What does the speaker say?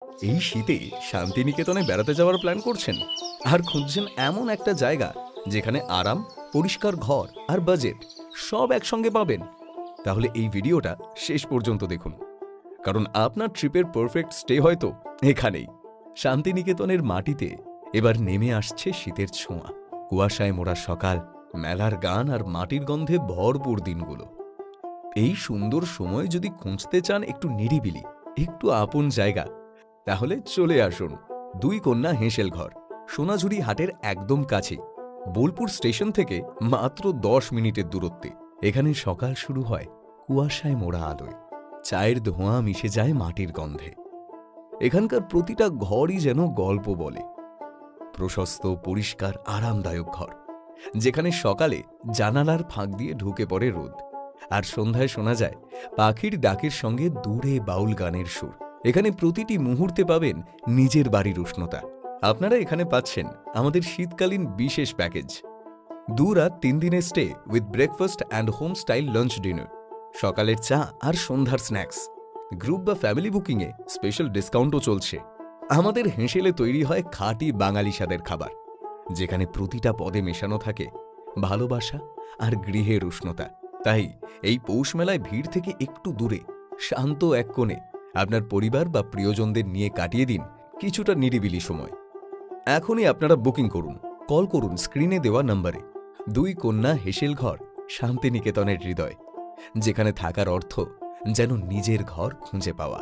এই শীতে শান্তিনিকেতনে বেড়াতে যাওয়ার প্ল্যান করছেন আর খুঁজছেন এমন একটা জায়গা যেখানে আরাম, পরিষ্কার ঘর আর বাজেট সব একসঙ্গে পাবেন, তাহলে এই ভিডিওটা শেষ পর্যন্ত দেখুন। কারণ আপনার ট্রিপের পারফেক্ট স্টে হয়তো এখানেই। শান্তিনিকেতনের মাটিতে এবার নেমে আসছে শীতের ছোঁয়া, কুয়াশায় মোড়া সকাল, মেলার গান আর মাটির গন্ধে ভরপুর দিনগুলো। এই সুন্দর সময় যদি খুঁজতে চান একটু নিরিবিলি, একটু আপন জায়গা, তাহলে চলে আসুন দুই কন্যা হেঁসেল ঘর, সোনাঝুরি হাটের একদম কাছে, বোলপুর স্টেশন থেকে মাত্র 10 মিনিটের দূরত্বে। এখানে সকাল শুরু হয় কুয়াশায় মোড়া আলোয়, চায়ের ধোঁয়া মিশে যায় মাটির গন্ধে। এখানকার প্রতিটা ঘরই যেন গল্প বলে। প্রশস্ত, পরিষ্কার, আরামদায়ক ঘর, যেখানে সকালে জানালার ফাঁক দিয়ে ঢুকে পড়ে রোদ, আর সন্ধ্যায় শোনা যায় পাখির ডাকের সঙ্গে দূরে বাউল গানের সুর। এখানে প্রতিটি মুহূর্তে পাবেন নিজের বাড়ির উষ্ণতা। আপনারা এখানে পাচ্ছেন আমাদের শীতকালীন বিশেষ প্যাকেজ, 2 রাত 3 দিনের stay with breakfast and home style lunch dinner, সকালের চা আর সন্ধ্যার স্ন্যাক্স। গ্রুপ বা ফ্যামিলি বুকিংয়ে স্পেশাল ডিসকাউন্টও চলছে। আমাদের হেঁসেলে তৈরি হয় খাঁটি বাঙালি স্বাদের খাবার, যেখানে প্রতিটা পদে মেশানো থাকে ভালোবাসা আর গৃহের উষ্ণতা। তাই এই পৌষ মেলায় ভিড় থেকে একটু দূরে, শান্ত এক কোণে আপনার পরিবার বা প্রিয়জনদের নিয়ে কাটিয়ে দিন কিছুটা নিরিবিলি সময়। এখনই আপনারা বুকিং করুন, কল করুন স্ক্রিনে দেওয়া নম্বরে। দুই কন্যা হেঁসেল ঘর, শান্তিনিকেতনের হৃদয়, যেখানে থাকার অর্থ যেন নিজের ঘর খুঁজে পাওয়া।